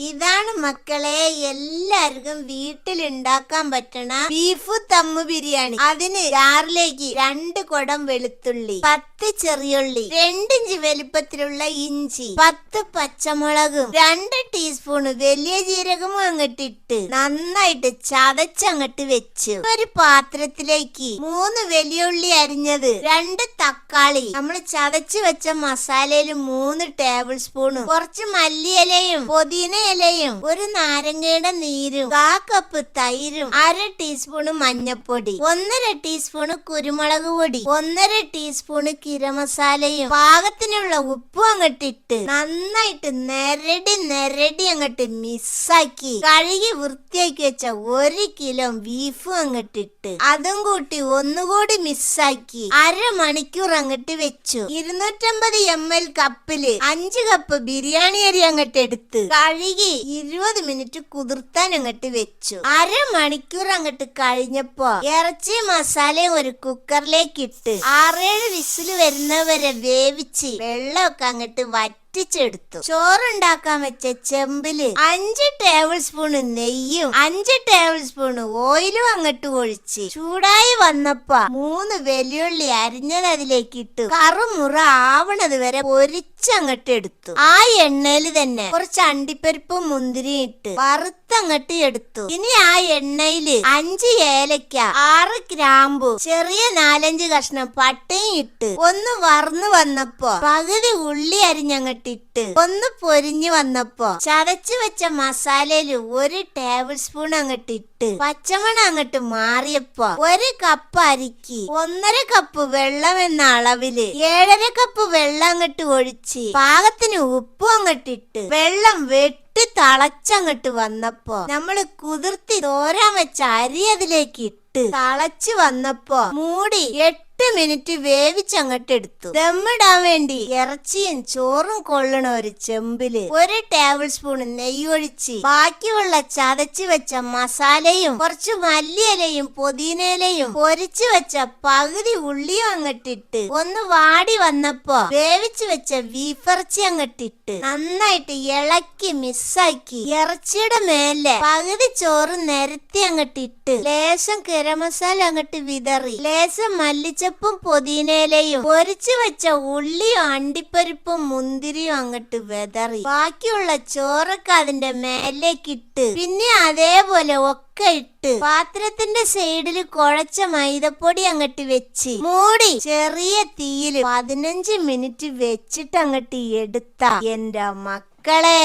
ഇതാണ് മക്കളെ എല്ലാവർക്കും വീട്ടിലുണ്ടാക്കാൻ പറ്റണ ബീഫ് ദമ്മ് ബിരിയാണി. അതിന് ജാറിലേക്ക് 2 കുടം വെളുത്തുള്ളി, 10 ചെറിയുള്ളി, 2 ഇഞ്ച് വലിപ്പത്തിലുള്ള ഇഞ്ചി, 10 പച്ചമുളകും 2 ടീസ്പൂണ് വലിയ ജീരകവും അങ്ങട്ടിട്ട് നന്നായിട്ട് ചതച്ചങ്ങട്ട് വെച്ചു. ഒരു പാത്രത്തിലേക്ക് 3 വലിയ ഉള്ളി അരിഞ്ഞത്, 2 തക്കാളി, നമ്മൾ ചതച്ച് വെച്ച മസാലയിൽ 3 ടേബിൾ സ്പൂണും കുറച്ച് മല്ലിയിലയും പുതിന ഇലയും 1 നാരങ്ങയുടെ നീരും 1/4 കപ്പ് തൈരും 1/2 ടീസ്പൂണ് മഞ്ഞപ്പൊടി, 1/2 ടീസ്പൂണ് കുരുമുളക് പൊടി, 1/2 ടീസ്പൂണ് കിരമസാലയും പാകത്തിനുള്ള ഉപ്പും അങ്ങട്ടിട്ട് നന്നായിട്ട് നെരടി അങ്ങട്ട് മിക്സാക്കി കഴുകി വൃത്തിയാക്കി വെച്ച 1 കിലോ ബീഫും അങ്ങട്ടിട്ട് അതും കൂട്ടി ഒന്നുകൂടി മിക്സാക്കി 1/2 മണിക്കൂർ അങ്ങട്ട് വെച്ചു. 250 ml കപ്പില് 5 കപ്പ് ബിരിയാണി അരി അങ്ങട്ട് എടുത്ത് കഴുകി 20 മിനിറ്റ് കുതിർത്താൻ അങ്ങട്ട് വെച്ചു. 1/2 മണിക്കൂർ അങ്ങട്ട് കഴിഞ്ഞപ്പോ ഇറച്ചി മസാലയും ഒരു കുക്കറിലേക്ക് ഇട്ട് 6-7 വിസിൽ വരുന്നവരെ വേവിച്ച് വെള്ളമൊക്കെ അങ്ങട്ട് വറ്റിച്ചെടുത്തു. ചോറുണ്ടാക്കാൻ വെച്ച ചെമ്പില് 5 ടേബിൾ സ്പൂണ് നെയ്യും 5 ടേബിൾ സ്പൂണ് ഓയിലും അങ്ങട്ട് ഒഴിച്ച് ചൂടായി വന്നപ്പോ 3 വെല്ലുള്ളി അരിഞ്ഞത് അതിലേക്ക് ഇട്ടു കറുമുറ ആവണത് വരെ പൊരിച്ചങ്ങട്ട് എടുത്തു. ആ എണ്ണയിൽ തന്നെ കുറച്ച് അണ്ടിപ്പരിപ്പും മുന്തിരിയും ഇട്ട് വറുത്തങ്ങട്ട് എടുത്തു. ഇനി ആ എണ്ണയില് 5 ഏലക്ക, 6 ഗ്രാമ്പു, ചെറിയ 4-5 കഷ്ണം പട്ടയും ഇട്ട് ഒന്ന് വറന്നു വന്നപ്പോ പകുതി ഉള്ളി അരിഞ്ഞങ്ങട്ട് ഇട്ട് ഒന്ന് പൊരിഞ്ഞു വന്നപ്പോ ചതച്ചു വെച്ച മസാലയില് 1 ടേബിൾ സ്പൂൺ അങ്ങട്ട് ഇട്ട് പച്ചമണം അങ്ങട്ട് മാറിയപ്പോ 1 കപ്പ് അരിക്ക് 1.5 കപ്പ് വെള്ളം എന്ന അളവില് 7.5 കപ്പ് വെള്ളം അങ്ങട്ട് ഒഴിച്ച് പാകത്തിന് ഉപ്പും അങ്ങട്ടിട്ട് വെള്ളം വെട്ടി തളച്ചങ്ങട്ട് വന്നപ്പോ നമ്മള് കുതിർത്തി തോരാൻ വെച്ച അരി അതിലേക്ക് ഇട്ട് തളച്ചു വന്നപ്പോ മൂടി 8 മിനിറ്റ് വേവിച്ചങ്ങട്ട് എടുത്തു. ദമ്മിടാൻ വേണ്ടി ഇറച്ചിയും ചോറും കൊള്ളണ ഒരു ചെമ്പില് 1 ടേബിൾ സ്പൂൺ നെയ്യൊഴിച്ച് ബാക്കിയുള്ള ചതച്ചു വെച്ച മസാലയും കുറച്ച് മല്ലിയിലയും പുതിനയിലയും പൊരിച്ചു വെച്ച പകുതി ഉള്ളിയും അങ്ങട്ടിട്ട് ഒന്ന് വാടി വന്നപ്പോ വേവിച്ചു വെച്ച ബീഫിറച്ചി അങ്ങട്ടിട്ട് നന്നായിട്ട് ഇളക്കി മിക്സാക്കി ഇറച്ചിയുടെ മേലെ പകുതി ചോറ് നിരത്തി അങ്ങട്ടിട്ട് ലേശം ഗരമസാല അങ്ങട്ട് വിതറി ലേശം മല്ലിച്ചപ്പും പുതിനയിലയും പൊരിച്ചു വെച്ച ഉള്ളിയും അണ്ടിപ്പരിപ്പും മുന്തിരിയും അങ്ങട്ട് വെതറി ബാക്കിയുള്ള ചോറൊക്കെ അതിന്റെ മേലേക്കിട്ട് പിന്നെ അതേപോലെ ഒക്കെ ഇട്ട് പാത്രത്തിന്റെ സൈഡില് കുഴച്ച മൈദപ്പൊടി അങ്ങട്ട് വെച്ച് മൂടി ചെറിയ തീയില് 15 മിനിറ്റ് വെച്ചിട്ട് അങ്ങട്ട് എടുത്ത എന്റെ മക്കളെ.